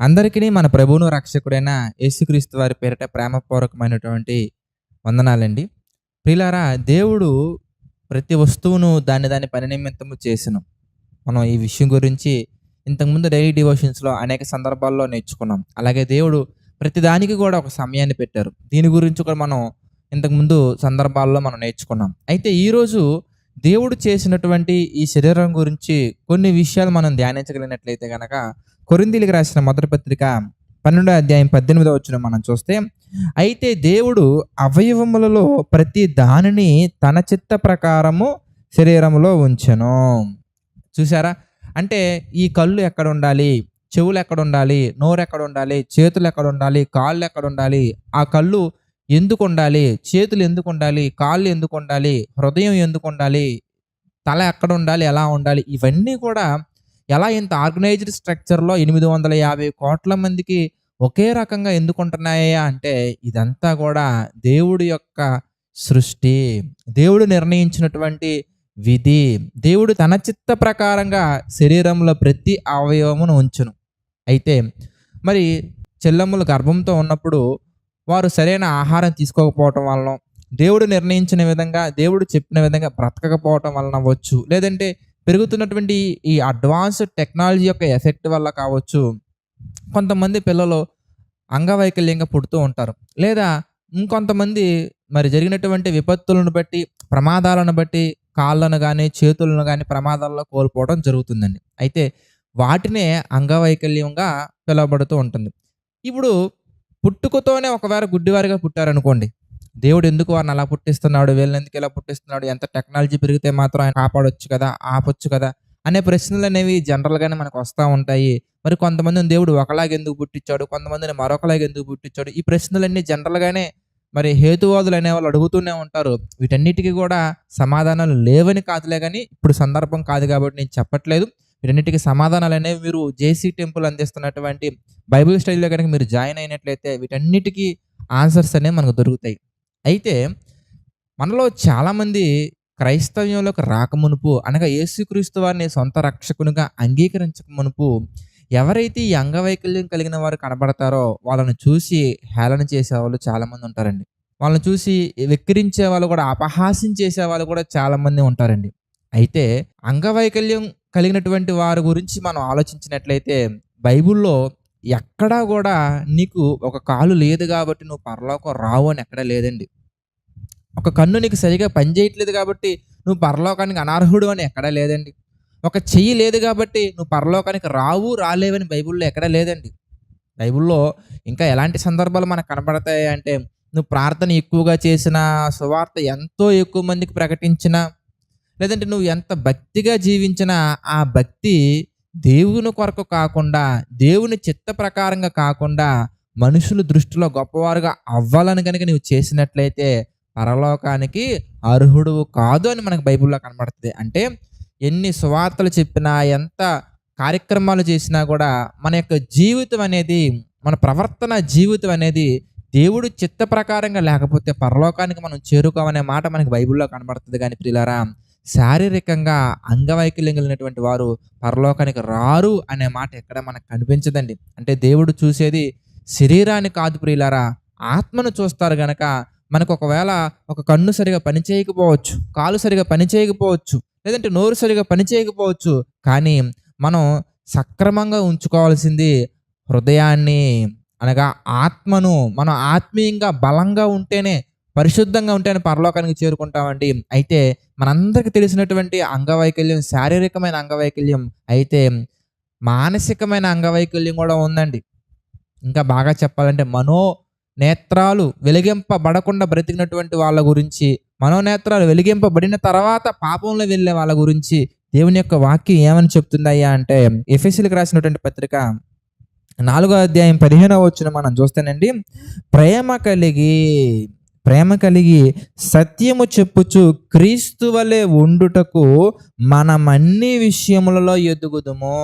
అందరికీ మన ప్రభువును రక్షకుడైన యేసుక్రీస్తు వారి పేరిట ప్రేమపూర్వకమైనటువంటి వందనాలండి. ప్రియులారా, దేవుడు ప్రతి వస్తువును దాని పని నిమిత్తము చేసెను. మనం ఈ విషయం గురించి ఇంతకుముందు డైలీ డివోషన్స్‌లో అనేక సందర్భాల్లో నేర్చుకున్నాం. అలాగే దేవుడు ప్రతి దానికి కూడా ఒక సమయాన్ని పెట్టారు. దీని గురించి కూడా మనం ఇంతకుముందు సందర్భాల్లో మనం నేర్చుకున్నాం. అయితే ఈరోజు దేవుడు చేసినటువంటి ఈ శరీరం గురించి కొన్ని విషయాలు మనం ధ్యానించగలిగినట్లయితే గనక కొరింథీయులకు రాసిన మొదటి పత్రిక 12వ అధ్యాయం 18వ వచనం మనం చూస్తే, అయితే దేవుడు అవయవములలో ప్రతి దానిని తన చిత్త ప్రకారము శరీరములో ఉంచెను. చూసారా? అంటే ఈ కళ్ళు ఎక్కడ ఉండాలి, చెవులు ఎక్కడ ఉండాలి, నోరు ఎక్కడ ఉండాలి, చేతులు ఎక్కడ ఉండాలి, కాళ్ళు ఎక్కడ ఉండాలి, ఆ కళ్ళు ఎందుకు ఉండాలి, చేతులు ఎందుకు ఉండాలి, కాళ్ళు ఎందుకు ఉండాలి, హృదయం ఎందుకు ఉండాలి, తల ఎక్కడ ఉండాలి, ఎలా ఉండాలి, ఇవన్నీ కూడా ఎలా ఇంత ఆర్గనైజ్డ్ స్ట్రక్చర్‌లో 850 కోట్ల మందికి ఒకే రకంగా ఎందుకుంటున్నాయా అంటే, ఇదంతా కూడా దేవుడి యొక్క సృష్టి. దేవుడు నిర్ణయించినటువంటి విధి. దేవుడు తన చిత్త ప్రకారంగా శరీరంలో ప్రతి అవయవమును ఉంచును. అయితే మరి చెల్లెమ్మలు గర్భంతో ఉన్నప్పుడు వారు సరైన ఆహారం తీసుకోకపోవటం వలన, దేవుడు నిర్ణయించిన విధంగా, దేవుడు చెప్పిన విధంగా బ్రతకకపోవటం వలన అవ్వచ్చు, లేదంటే పెరుగుతున్నటువంటి ఈ అడ్వాన్స్డ్ టెక్నాలజీ యొక్క ఎఫెక్ట్ వల్ల కావచ్చు, కొంతమంది పిల్లలు అంగవైకల్యంగా పుడుతూ ఉంటారు. లేదా ఇంకొంతమంది మరి జరిగినటువంటి విపత్తులను బట్టి, ప్రమాదాలను బట్టి కాళ్ళను గానీ, చేతులను గానీ ప్రమాదాల్లో కోల్పోవడం జరుగుతుందండి. అయితే వాటినే అంగవైకల్యంగా పిలువబడుతూ ఉంటుంది. ఇప్పుడు పుట్టుకతోనే ఒకవేళ గుడ్డివారిగా పుట్టారనుకోండి, దేవుడు ఎందుకు వారిని అలా పుట్టిస్తున్నాడు, వీళ్ళని ఎందుకు ఇలా పుట్టిస్తున్నాడు, ఎంత టెక్నాలజీ పెరిగితే మాత్రం ఆయన కాపాడొచ్చు కదా, ఆపొచ్చు కదా అనే ప్రశ్నలు అనేవి జనరల్‌గానే మనకు వస్తా ఉంటాయి. మరి కొంతమందిని దేవుడు ఒకలాగా ఎందుకు పుట్టించాడు, కొంతమందిని మరొకలాగా ఎందుకు పుట్టించాడు, ఈ ప్రశ్నలన్నీ జనరల్‌గానే మరి హేతువాదులు అనేవాళ్ళు అడుగుతూనే ఉంటారు. వీటన్నిటికి కూడా సమాధానాలు లేవని కాదులే గాని, ఇప్పుడు సందర్భం కాదు కాబట్టి నేను చెప్పట్లేదు. వీటన్నిటికి సమాధానాలు అనేవి మీరు జేసీ టెంపుల్ అందిస్తున్నటువంటి బైబిల్ స్టడీలో కనుక మీరు జాయిన్ అయినట్లయితే వీటన్నిటికీ ఆన్సర్స్ అనేవి మనకు దొరుకుతాయి. అయితే మనలో చాలామంది క్రైస్తవ్యంలోకి రాకమునుపు, అనగా యేసుక్రీస్తు వారిని సొంత రక్షకునిగా అంగీకరించక మునుపు, ఎవరైతే ఈ అంగవైకల్యం కలిగిన వారు కనబడతారో వాళ్ళని చూసి హేళన చేసేవాళ్ళు చాలామంది ఉంటారండి. వాళ్ళని చూసి వెక్కిరించే వాళ్ళు కూడా, అపహాస్యం చేసేవాళ్ళు కూడా చాలామంది ఉంటారండి. అయితే అంగవైకల్యం కలిగినటువంటి వారి గురించి మనం ఆలోచించినట్లయితే బైబిల్‌లో ఎక్కడా కూడా నీకు ఒక కాలు లేదు కాబట్టి నువ్వు పరలోకం రావు అని ఎక్కడా లేదండి. ఒక కన్ను నీకు సరిగ్గా పనిచేయట్లేదు కాబట్టి నువ్వు పరలోకానికి అనర్హుడు అని ఎక్కడా లేదండి. ఒక చెయ్యి లేదు కాబట్టి నువ్వు పరలోకానికి రావు, రాలేవని బైబిల్‌లో ఎక్కడా లేదండి. బైబిల్‌లో ఇంకా ఎలాంటి సందర్భాలు మనకు కనపడతాయి అంటే, నువ్వు ప్రార్థన ఎక్కువగా చేసినా, సువార్త ఎంతో ఎక్కువ మందికి ప్రకటించినా, లేదంటే నువ్వు ఎంత భక్తిగా జీవించినా, ఆ భక్తి దేవుని కొరకు కాకుండా, దేవుని చిత్త ప్రకారంగా కాకుండా, మనుషుల దృష్టిలో గొప్పవారుగా అవ్వాలని గనుక నువ్వు చేసినట్లయితే పరలోకానికి అర్హుడువు కాదు అని మనకు బైబిల్‌లో కనబడుతది. అంటే ఎన్ని సువార్తలు చెప్పినా, ఎంత కార్యక్రమాలు చేసినా కూడా మన యొక్క జీవితం అనేది, మన ప్రవర్తన జీవితం అనేది దేవుడు చిత్త ప్రకారంగా లేకపోతే పరలోకానికి మనం చేరుకోమనే మాట మనకి బైబిల్‌లో కనబడుతది. కానీ ప్రియులారా, శారీరకంగా అంగవైకల్యం కలిగినటువంటి వారు పరలోకానికి రారు అనే మాట ఎక్కడ మనకు కనిపించదండి. అంటే దేవుడు చూసేది శరీరాన్ని కాదు ప్రియులారా, ఆత్మను చూస్తారు గనక మనకు ఒకవేళ ఒక కన్ను సరిగా పని చేయకపోవచ్చు, కాలు సరిగా పని చేయకపోవచ్చు, లేదంటే నోరు సరిగా పని చేయకపోవచ్చు, కానీ మనం సక్రమంగా ఉంచుకోవాల్సింది హృదయాన్ని, అనగా ఆత్మను. మనం ఆత్మీయంగా బలంగా ఉంటేనే, పరిశుద్ధంగా ఉంటేనే పరలోకానికి చేరుకుంటామండి. అయితే మనందరికీ తెలిసినటువంటి అంగవైకల్యం శారీరకమైన అంగవైకల్యం, అయితే మానసికమైన అంగవైకల్యం కూడా ఉందండి. ఇంకా బాగా చెప్పాలంటే మనోనేత్రాలు వెలిగింపబడకుండా బ్రతికినటువంటి వాళ్ళ గురించి, మనోనేత్రాలు వెలిగింపబడిన తర్వాత పాపంలో వెళ్ళే వాళ్ళ గురించి దేవుని యొక్క వాక్యం ఏమని చెప్తుందయ్యా అంటే, ఎఫెసీయులకు రాసినటువంటి పత్రిక 4వ అధ్యాయం 15వ వచనం మనం చూస్తేనండి, ప్రేమ కలిగి సత్యము చెప్పుచు క్రీస్తు వలె ఉండుటకు మనం అన్ని విషయములలో ఎదుగుదుము.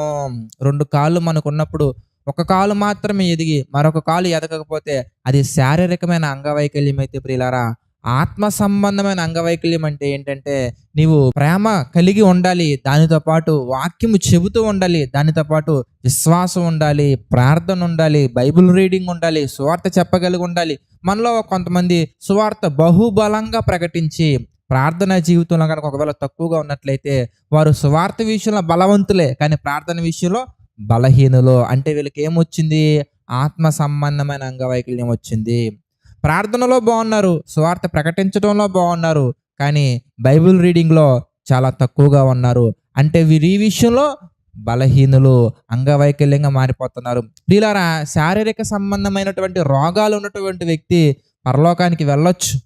2 కాళ్ళు మనకున్నప్పుడు ఒక కాలు మాత్రమే ఎదిగి మరొక కాలు ఎదగకపోతే అది శారీరకమైన అంగవైకల్యం అయితే ప్రియులారా, ఆత్మ సంబంధమైన అంగవైకల్యం అంటే ఏంటంటే, నీవు ప్రేమ కలిగి ఉండాలి. దానితో పాటు వాక్యము చెబుతూ ఉండాలి. దానితో పాటు విశ్వాసం ఉండాలి, ప్రార్థన ఉండాలి, బైబిల్ రీడింగ్ ఉండాలి, సువార్త చెప్పగలిగి ఉండాలి. మనలో కొంతమంది సువార్త బహుబలంగా ప్రకటించి ప్రార్థనా జీవితంలో గనక ఒకవేళ తక్కువగా ఉన్నట్లయితే వారు సువార్త విషయంలో బలవంతులే, కానీ ప్రార్థన విషయంలో బలహీనులు. అంటే వీళ్ళకి ఏమొచ్చింది? ఆత్మ సంబంధమైన అంగవైకల్యం వచ్చింది. ప్రార్థనలో బాగున్నారు, సువార్త ప్రకటించడంలో బాగున్నారు, కానీ బైబిల్ రీడింగ్‌లో చాలా తక్కువగా ఉన్నారు. అంటే వీరు ఈ విషయంలో బలహీనులు, అంగవైకల్యంగా మారిపోతున్నారు. ప్రియులారా, శారీరక సంబంధమైనటువంటి రోగాలు ఉన్నటువంటి వ్యక్తి పరలోకానికి వెళ్ళొచ్చు.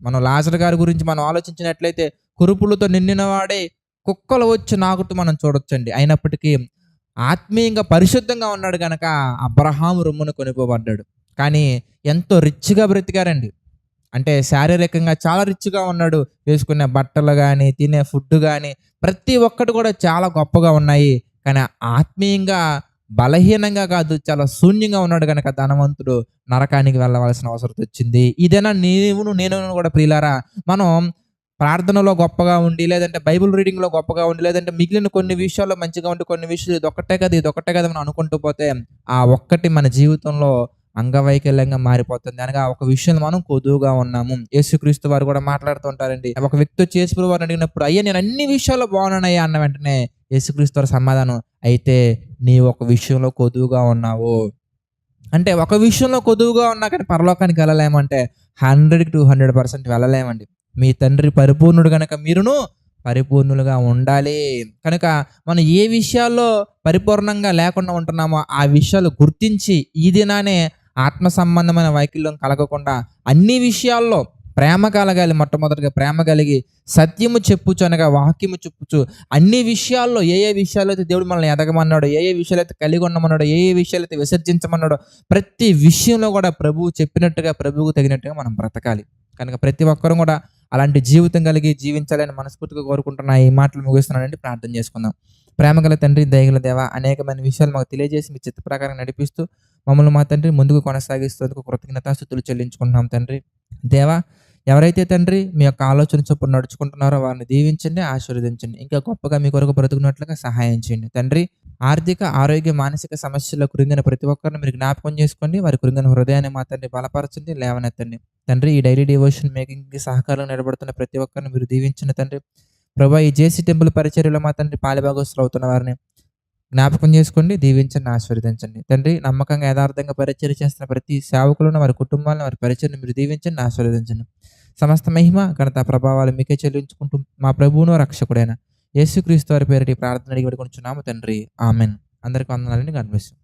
మనం లాజరు గారి గురించి మనం ఆలోచించినట్లయితే కురుపులతో నిండిన వాడే కుక్కలు వచ్చి నాకుతూ మనం చూడొచ్చండి. అయినప్పటికీ ఆత్మీయంగా పరిశుద్ధంగా ఉన్నాడు గనక అబ్రహాము రొమ్మున కొనిపోబడ్డాడు. కానీ ఎంతో రిచ్‌గా బ్రతికారండి. అంటే శారీరకంగా చాలా రిచ్‌గా ఉన్నాడు. వేసుకునే బట్టలు గాని, తినే ఫుడ్ గాని ప్రతి ఒక్కటి కూడా చాలా గొప్పగా ఉన్నాయి. కానీ ఆత్మీయంగా బలహీనంగా కాదు, చాలా శూన్యంగా ఉన్నాడు గనక ధనవంతుడు నరకానికి వెళ్ళవలసిన అవసరం వచ్చింది. ఇదేనా నేను కూడా ప్రియులారా, మనం ప్రార్థనలో గొప్పగా ఉండి, లేదంటే బైబిల్ రీడింగ్‌లో గొప్పగా ఉండి, లేదంటే మిగిలిన కొన్ని విషయాల్లో మంచిగా ఉండి, కొన్ని విషయాలు ఇదొక్కటే కదా మనం అనుకుంటూ పోతే, ఆ ఒక్కటి మన జీవితంలో అంగవైకల్యంగా మారిపోతుంది. అనగా ఒక విషయంలో మనం కొదువుగా ఉన్నాము. యేసుక్రీస్తు వారు కూడా మాట్లాడుతూ ఉంటారండి. ఒక వ్యక్తి వచ్చి యేసుప్రభు వారిని అడిగినప్పుడు, "అయ్యా, నేను అన్ని విషయాల్లో బాగున్నానయ్యా" అన్న వెంటనే యేసుక్రీస్తు వారి సమాధానం, "అయితే నీవు ఒక విషయంలో కొదువుగా ఉన్నావు." అంటే ఒక విషయంలో కొదువుగా ఉన్నా కానీ పరలోకానికి వెళ్ళలేమంటే 100% వెళ్ళలేమండి. మీ తండ్రి పరిపూర్ణుడు గనక మీరును పరిపూర్ణులుగా ఉండాలి. కనుక మనం ఏ విషయాల్లో పరిపూర్ణంగా లేకుండా ఉంటున్నామో ఆ విషయాలు గుర్తించి ఈ దినానే ఆత్మ సంబంధమైన వైకల్యం కలగకుండా అన్ని విషయాల్లో ప్రేమ కలగాలి. మొట్టమొదటిగా ప్రేమ కలిగి సత్యము చెప్పుచు అనగా వాక్యము చెప్పుచు అన్ని విషయాల్లో ఏ విషయాల్లో అయితే దేవుడు మనల్ని ఎదగమన్నాడో, ఏ విషయాలు అయితే కలిగి ఉండమన్నాడో, ఏ విషయాలు అయితే విసర్జించమన్నాడో ప్రతి విషయంలో కూడా ప్రభువు చెప్పినట్టుగా, ప్రభువుకు తగినట్టుగా మనం బ్రతకాలి. కనుక ప్రతి ఒక్కరూ కూడా అలాంటి జీవితం కలిగి జీవించాలని మనస్ఫూర్తిగా కోరుకుంటున్నా. ఈ మాటలు ముగిస్తున్నానండి. ప్రార్థన చేసుకుందాం. ప్రేమగల తండ్రి, దయగల దేవ, అనేకమైన విషయాలు మాకు తెలియజేసి మీ చిత్త ప్రకారం నడిపిస్తూ మమ్మల్ని మా తండ్రి ముందుకు కొనసాగిస్తేందుకు కృతజ్ఞతాస్తుతులు చెల్లించుకుంటున్నాం తండ్రి. దేవా, ఎవరైతే తండ్రి మీ యొక్క ఆలోచన చొప్పున నడుచుకుంటున్నారో వారిని దీవించండి, ఆశీర్వదించండి. ఇంకా గొప్పగా మీ కొరకు బ్రతుకున్నట్లుగా సహాయం చేయండి తండ్రి. ఆర్థిక, ఆరోగ్య, మానసిక సమస్యల్లో కృంగిన ప్రతి ఒక్కరిని మీరు జ్ఞాపకం చేసుకోండి. వారి కృంగిన హృదయాన్ని మా తండ్రి బలపరచండి, లేవనెత్తండి తండ్రి. ఈ డైలీ డివోషన్ మేకింగ్‌కి సహకారం నిలబడుతున్న ప్రతి ఒక్కరిని మీరు దీవించండి తండ్రి. ప్రభా, ఈ జేసీ టెంపుల్ పరిచర్యలో మా తండ్రి పాలిభాగస్తులు అవుతున్న వారిని జ్ఞాపకం చేసుకోండి, దీవించండి, ఆశీర్వదించండి తండ్రి. నమ్మకంగా యథార్థంగా పరిచర్య చేస్తున్న ప్రతి సేవకులను, వారి కుటుంబాలను, వారి పరిచర్ని మీరు దీవించండి, ఆశీర్వదించండి. సమస్త మహిమ, ఘనత, ప్రభావాలు మీకే చెల్లించుకుంటూ మా ప్రభువును రక్షకుడైన యేసుక్రీస్తు వారి పేరిట ఈ ప్రార్థన అడిగి వేడుకొనుచున్నాము తండ్రి. ఆమెన్. అందరికీ వందనాలండి. God bless you.